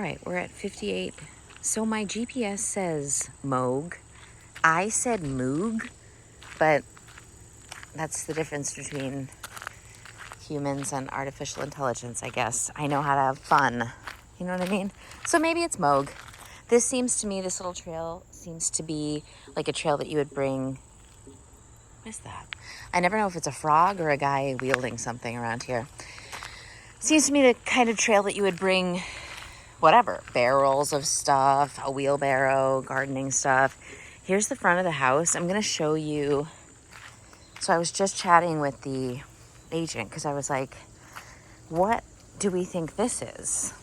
All right, we're at 58. So my GPS says Moog. I said Moog, but that's the difference between humans and artificial intelligence, I guess. I know how to have fun. You know what I mean? So maybe it's Moog. This seems to me, this little trail seems to be like a trail that you would bring. What is that? I never know if it's a frog or a guy wielding something around here. Seems to me the kind of trail that you would bring whatever, barrels of stuff, a wheelbarrow, gardening stuff. Here's the front of the house. I'm going to show you. So I was just chatting with the agent because I was like, what do we think this is?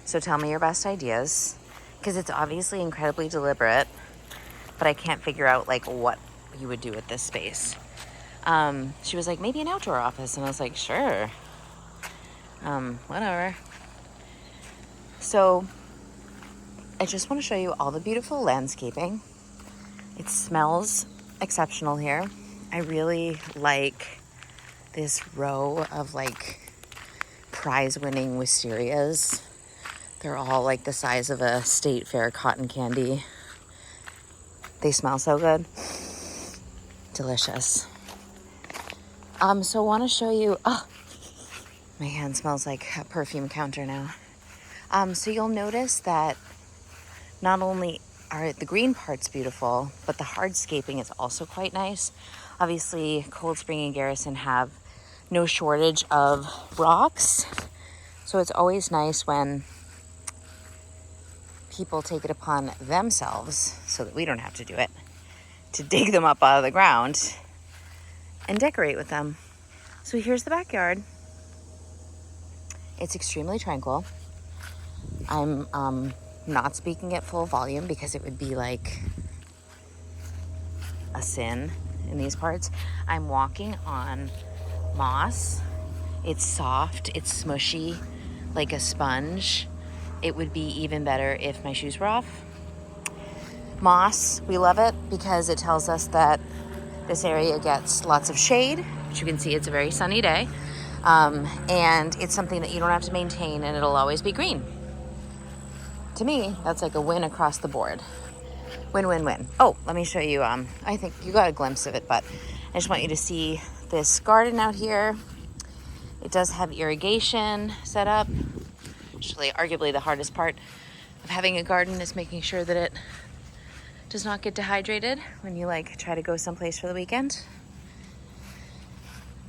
So tell me your best ideas, because it's obviously incredibly deliberate, but I can't figure out like what you would do with this space. She was like, maybe an outdoor office. And I was like, sure. Whatever. So I just want to show you all the beautiful landscaping. It smells exceptional here. I really like this row of like prize-winning wisterias. They're all like the size of a state fair cotton candy. They smell so good. Delicious. So I want to show you, my hand smells like a perfume counter now. So you'll notice that not only are the green parts beautiful, but the hardscaping is also quite nice. Obviously, Cold Spring and Garrison have no shortage of rocks. So it's always nice when people take it upon themselves, so that we don't have to do it, to dig them up out of the ground and decorate with them. So here's the backyard. It's extremely tranquil. I'm not speaking at full volume because it would be like a sin in these parts. I'm walking on moss. It's soft, it's smushy, like a sponge. It would be even better if my shoes were off. Moss, we love it because it tells us that this area gets lots of shade, which you can see it's a very sunny day. And it's something that you don't have to maintain and it'll always be green. To me, that's like a win across the board. Win, win, win. Oh, let me show you. I think you got a glimpse of it, but I just want you to see this garden out here. It does have irrigation set up. Actually, arguably the hardest part of having a garden is making sure that it does not get dehydrated when you like try to go someplace for the weekend.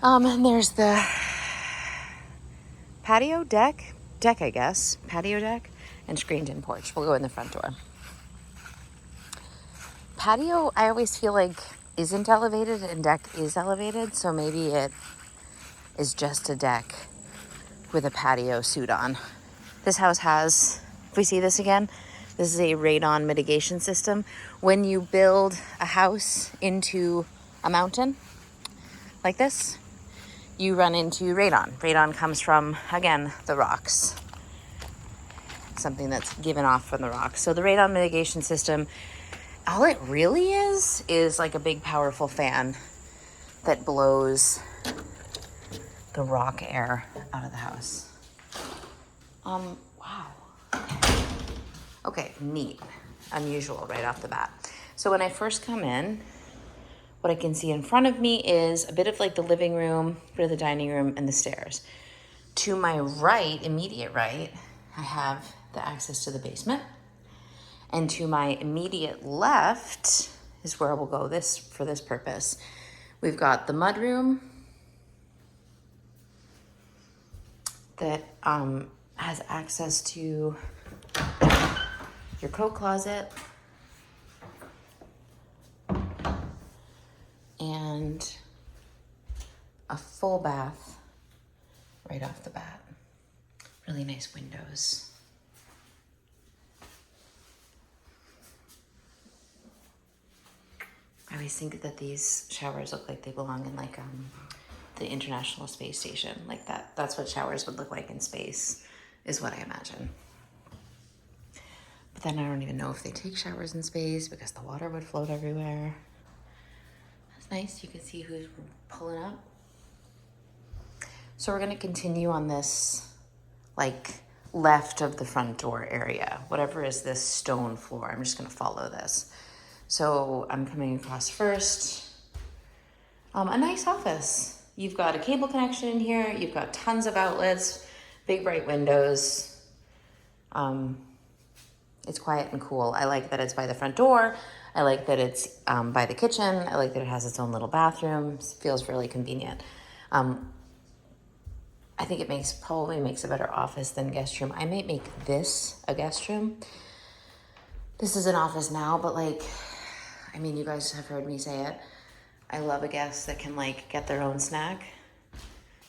And there's the patio deck, I guess, patio deck, and screened-in porch. We'll go in the front door. Patio, I always feel like isn't elevated and deck is elevated, so maybe it is just a deck with a patio suit on. This house has, if we see this again, this is a radon mitigation system. When you build a house into a mountain like this, you run into radon. Radon comes from, again, the rocks. Something that's given off from the rocks. So the radon mitigation system, all it really is like a big powerful fan that blows the rock air out of the house. Wow. Okay, neat. Unusual right off the bat. So when I first come in, what I can see in front of me is a bit of like the living room, a bit of the dining room, and the stairs. To my right, immediate right, I have the access to the basement. And to my immediate left is where we'll go for this purpose. We've got the mudroom that has access to your coat closet and a full bath right off the bat. Really nice windows. I always think that these showers look like they belong in like the International Space Station, like that. That's what showers would look like in space, is what I imagine. But then I don't even know if they take showers in space because the water would float everywhere. That's nice. You can see who's pulling up. So we're gonna continue on this like left of the front door area, whatever is this stone floor. I'm just gonna follow this. So I'm coming across first. A nice office. You've got a cable connection in here. You've got tons of outlets, big bright windows. It's quiet and cool. I like that it's by the front door. I like that it's by the kitchen. I like that it has its own little bathroom. It feels really convenient. I think it probably makes a better office than guest room. I might make this a guest room. This is an office now, but like, I mean, you guys have heard me say it. I love a guest that can like get their own snack.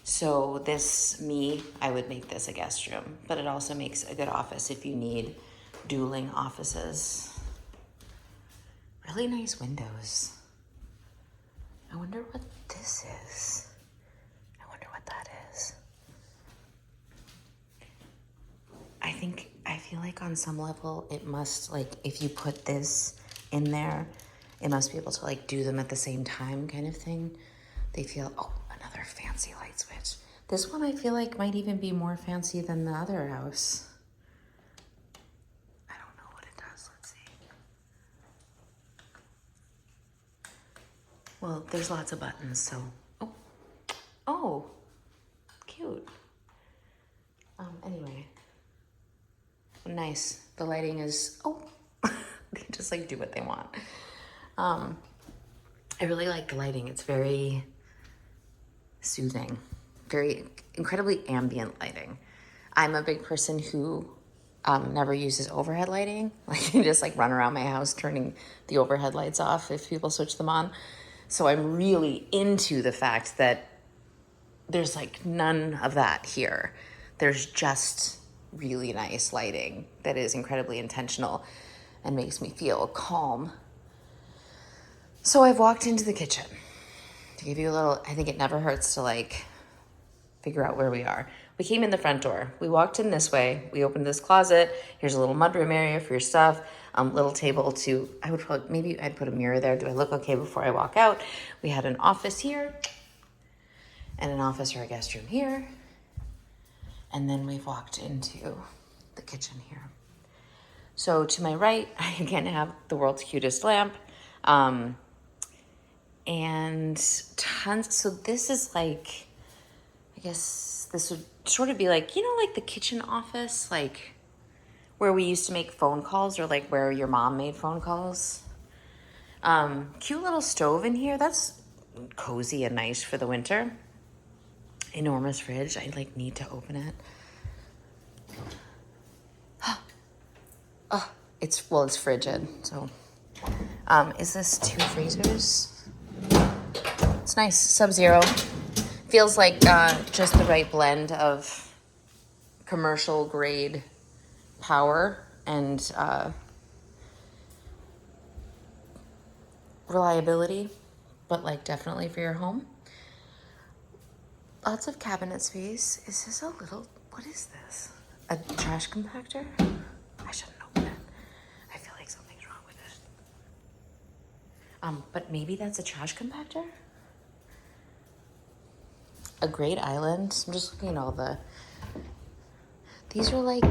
So I would make this a guest room, but it also makes a good office if you need dueling offices. Really nice windows. I wonder what this is. I wonder what that is. I feel like on some level it must, like, if you put this in there, it must be able to like do them at the same time kind of thing. They feel, oh, another fancy light switch. This one I feel like might even be more fancy than the other house. I don't know what it does. Let's see. Well, there's lots of buttons, so. Oh, cute. Anyway. Nice. The lighting is, they just like do what they want. I really like the lighting. It's very soothing, very incredibly ambient lighting. I'm a big person who never uses overhead lighting. Like, I just like run around my house turning the overhead lights off if people switch them on. So I'm really into the fact that there's like none of that here. There's just really nice lighting that is incredibly intentional and makes me feel calm. So I've walked into the kitchen to give you a little, I think it never hurts to like figure out where we are. We came in the front door. We walked in this way. We opened this closet. Here's a little mudroom area for your stuff. Little table to, maybe I'd put a mirror there. Do I look okay before I walk out? We had an office here and an office or a guest room here. And then we've walked into the kitchen here. So to my right, I again have the world's cutest lamp. And tons, so this is like, I guess this would sort of be like, you know, like the kitchen office, like where we used to make phone calls, or like where your mom made phone calls. Cute little stove in here. That's cozy and nice for the winter. Enormous fridge. I like need to open it. Oh, it's frigid. So, is this 2 freezers? It's nice. Sub-Zero. Feels like just the right blend of commercial grade power and reliability, but like definitely for your home. Lots of cabinet space. Is this a little, what is this? A trash compactor? I shouldn't open it. I feel like something's wrong with it. But maybe that's a trash compactor? A great island. I'm just looking at all the, these are like,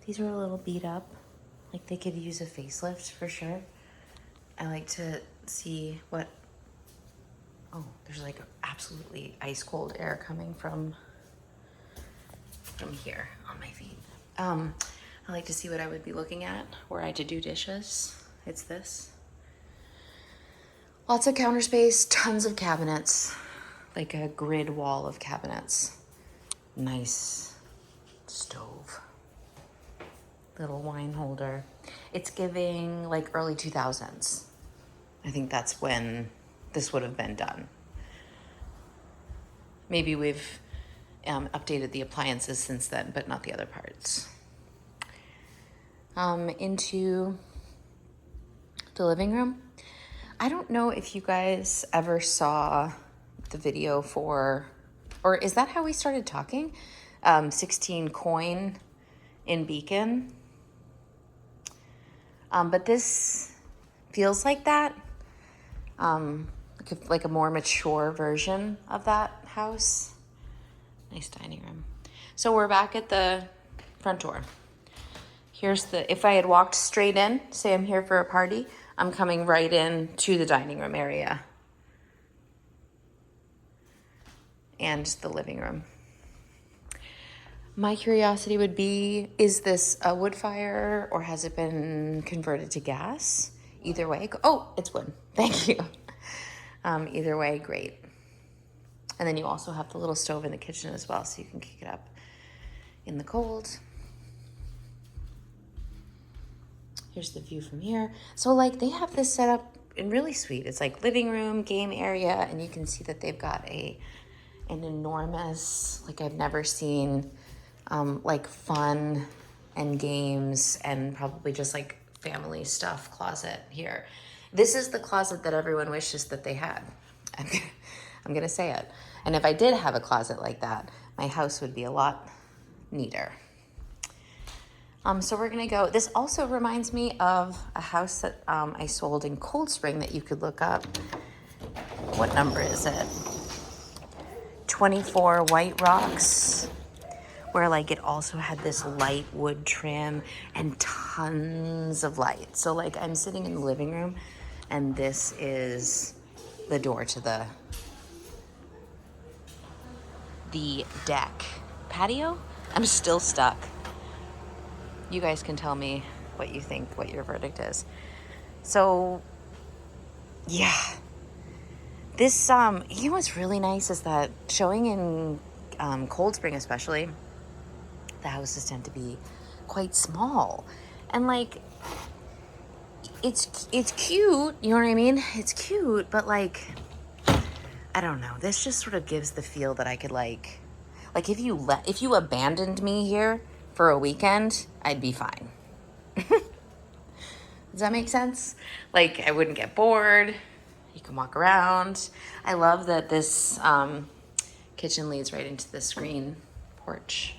these are a little beat up. Like they could use a facelift for sure. I like to see what, oh, there's like absolutely ice cold air coming from here on my feet. I like to see what I would be looking at were I to do dishes. It's this. Lots of counter space, tons of cabinets, like a grid wall of cabinets. Nice stove. Little wine holder. It's giving like early 2000s. I think that's when this would have been done. Maybe we've updated the appliances since then, but not the other parts. Into the living room. I don't know if you guys ever saw the video for, or is that how we started talking? 16 coin in Beacon. But this feels like that. Like a more mature version of that house. Nice dining room. So we're back at the front door. If I had walked straight in, say I'm here for a party, I'm coming right in to the dining room area and the living room. My curiosity would be, is this a wood fire or has it been converted to gas? Either way, oh, it's wood. Thank you. Either way, great. And then you also have the little stove in the kitchen as well, so you can kick it up in the cold. Here's the view from here. So like they have this set up and really sweet. It's like living room, game area, and you can see that they've got an enormous, like I've never seen, like fun and games and probably just like family stuff closet here. This is the closet that everyone wishes that they had. I'm gonna say it. And if I did have a closet like that, my house would be a lot neater. So we're gonna go. This also reminds me of a house that I sold in Cold Spring that you could look up. What number is it? 24 White Rocks, where like it also had this light wood trim and tons of light. So like I'm sitting in the living room and this is the door to the deck. Patio? I'm still stuck. You guys can tell me what you think, what your verdict is. So, yeah. This, you know what's really nice is that showing in Cold Spring especially, the houses tend to be quite small. And like, it's cute, you know what I mean? It's cute, but like, I don't know. This just sort of gives the feel that I could like if you abandoned me here for a weekend, I'd be fine. Does that make sense? Like I wouldn't get bored. You can walk around. I love that this kitchen leads right into the screen porch.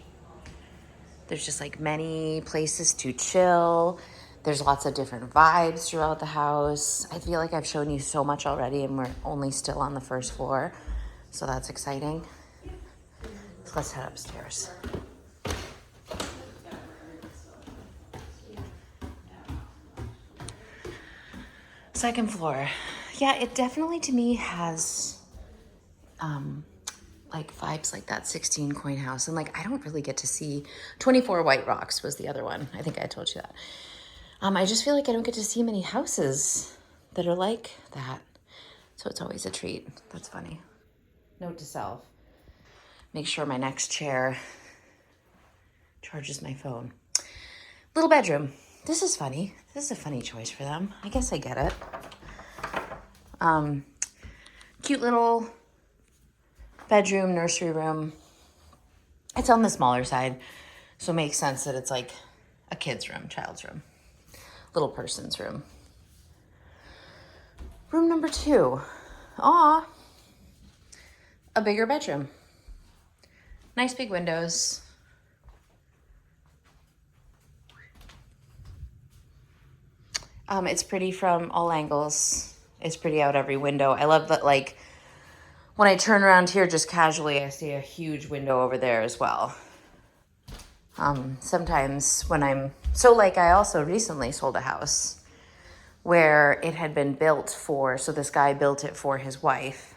There's just like many places to chill. There's lots of different vibes throughout the house. I feel like I've shown you so much already and we're only still on the first floor. So that's exciting. So let's head upstairs. Second floor. Yeah, it definitely to me has like vibes like that 16 coin house. And like I don't really get to see 24 White Rocks was the other one. I think I told you that. I just feel like I don't get to see many houses that are like that. So it's always a treat. That's funny. Note to self. Make sure my next chair charges my phone. Little bedroom. This is funny. This is a funny choice for them. I guess I get it. Cute little bedroom, nursery room. It's on the smaller side, so it makes sense that it's like a kid's room, child's room, little person's room. Room number 2. Aw, a bigger bedroom. Nice big windows. It's pretty from all angles. It's pretty out every window. I love that, like, when I turn around here just casually, I see a huge window over there as well. Sometimes when I also recently sold a house where it had been built so this guy built it for his wife,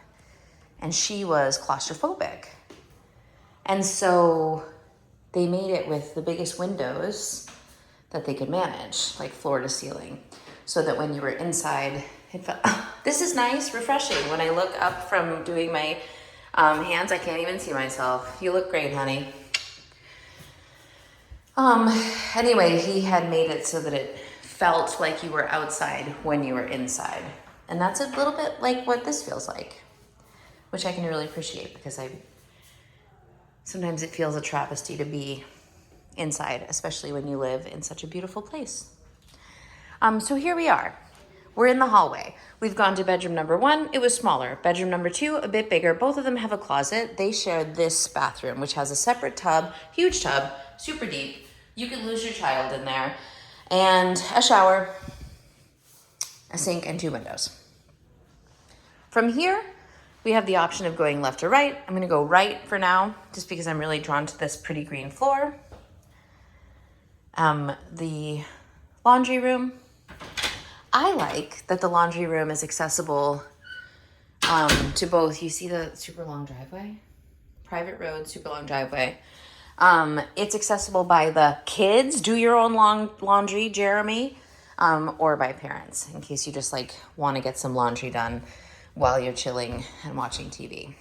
and she was claustrophobic. And so they made it with the biggest windows that they could manage, like floor to ceiling, so that when you were inside, it felt, this is nice, refreshing. When I look up from doing my hands, I can't even see myself. You look great, honey. Anyway, he had made it so that it felt like you were outside when you were inside. And that's a little bit like what this feels like, which I can really appreciate because sometimes it feels a travesty to be inside, especially when you live in such a beautiful place. So here we are. We're in the hallway. We've gone to bedroom number 1. It was smaller. Bedroom number 2, a bit bigger. Both of them have a closet. They share this bathroom, which has a separate tub, huge tub, super deep. You could lose your child in there. And a shower, a sink, and 2 windows. From here, We have the option of going left or right. I'm gonna go right for now, just because I'm really drawn to this pretty green floor. The laundry room. I like that the laundry room is accessible to both. You see the super long driveway? Private road, super long driveway. It's accessible by the kids, do your own laundry, Jeremy, or by parents, in case you just like want to get some laundry done while you're chilling and watching TV.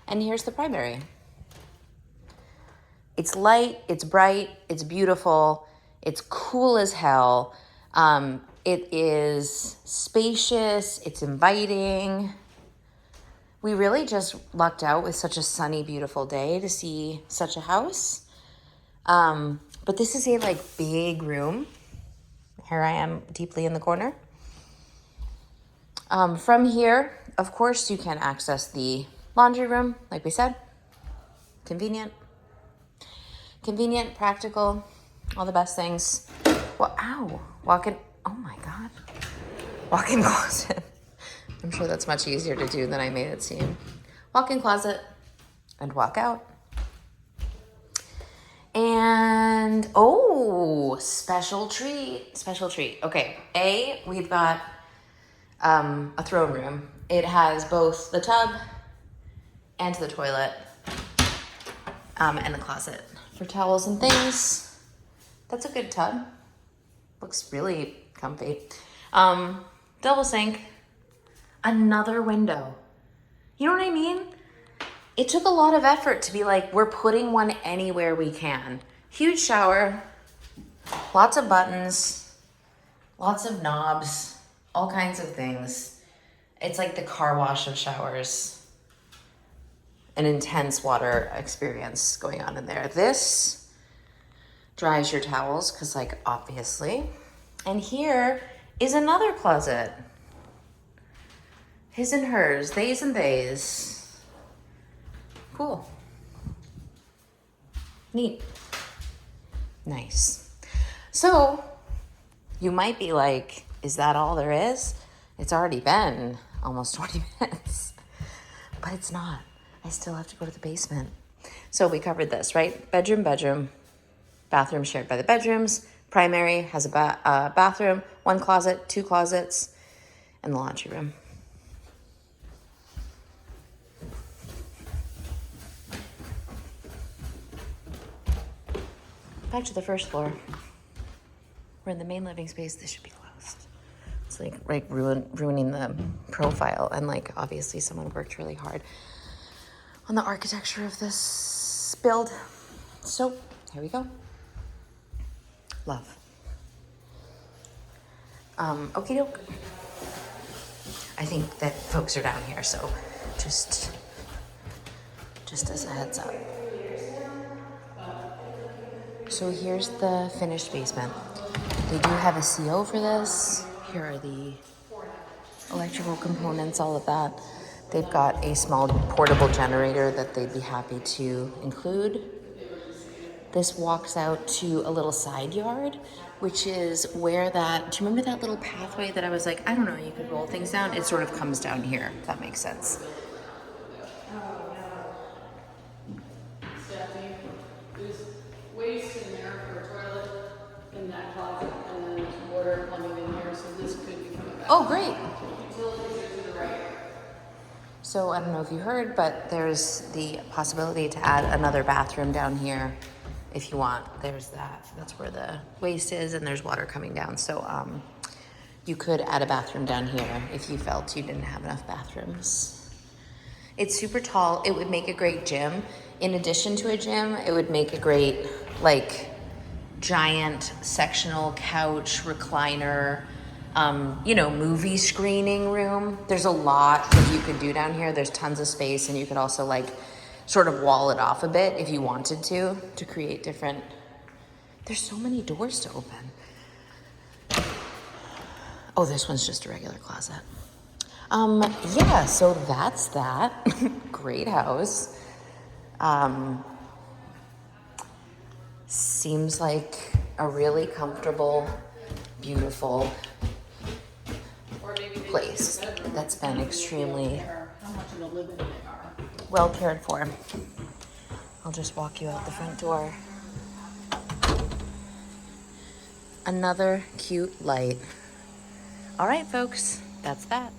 And here's the primary. It's light, it's bright, it's beautiful, it's cool as hell. It is spacious, it's inviting. We really just lucked out with such a sunny, beautiful day to see such a house. But this is a like big room. Here I am deeply in the corner. From here, of course, you can access the laundry room, like we said. Convenient, practical, all the best things. Well, ow, walk-in, oh my God. Walk-in closet. I'm sure that's much easier to do than I made it seem. Walk-in closet and walk out. And, oh, special treat. Okay, we've got a throne room. It has both the tub and the toilet and the closet for towels and things. That's a good tub. Looks really comfy. Double sink. Another window. You know what I mean? It took a lot of effort to be like, we're putting one anywhere we can. Huge shower, lots of buttons, lots of knobs, all kinds of things. It's like the car wash of showers. An intense water experience going on in there. This dries your towels, because like obviously. And here is another closet. His and hers, theys and theys. Cool. Neat. Nice. So you might be like, is that all there is? It's already been almost 20 minutes, but it's not. I still have to go to the basement. So we covered this, right? Bedroom, bathroom shared by the bedrooms. Primary has a bathroom, one closet, two closets, and the laundry room. Back to the first floor. We're in the main living space. This should be closed. It's like ruining the profile. And like, obviously someone worked really hard on the architecture of this build. So here we go. Love. Okie doke. I think that folks are down here, so just as a heads up. So here's the finished basement. They do have a CO for this. Here are the electrical components, all of that. They've got a small portable generator that they'd be happy to include. This walks out to a little side yard, which is where that, do you remember that little pathway that I was like, I don't know, you could roll things down? It sort of comes down here, if that makes sense. Stephanie, there's waste in there for a toilet in that closet, and then there's water plumbing in here, so this could become a bathroom. Oh, great. Utilities are to the right. So I don't know if you heard, but there's the possibility to add another bathroom down here if you want. There's that. That's where the waste is, and there's water coming down. So you could add a bathroom down here if you felt you didn't have enough bathrooms. It's super tall. It would make a great gym. In addition to a gym, it would make a great, like, giant sectional couch, recliner, movie screening room. There's a lot that you could do down here. There's tons of space, and you could also like sort of wall it off a bit if you wanted to create different, there's so many doors to open. Oh, this one's just a regular closet. Yeah, so that's that. Great house. Seems like a really comfortable, beautiful place that's been extremely How much of a living they are. well cared for. I'll just walk you out the front door. Another cute light. All right, folks, that's that.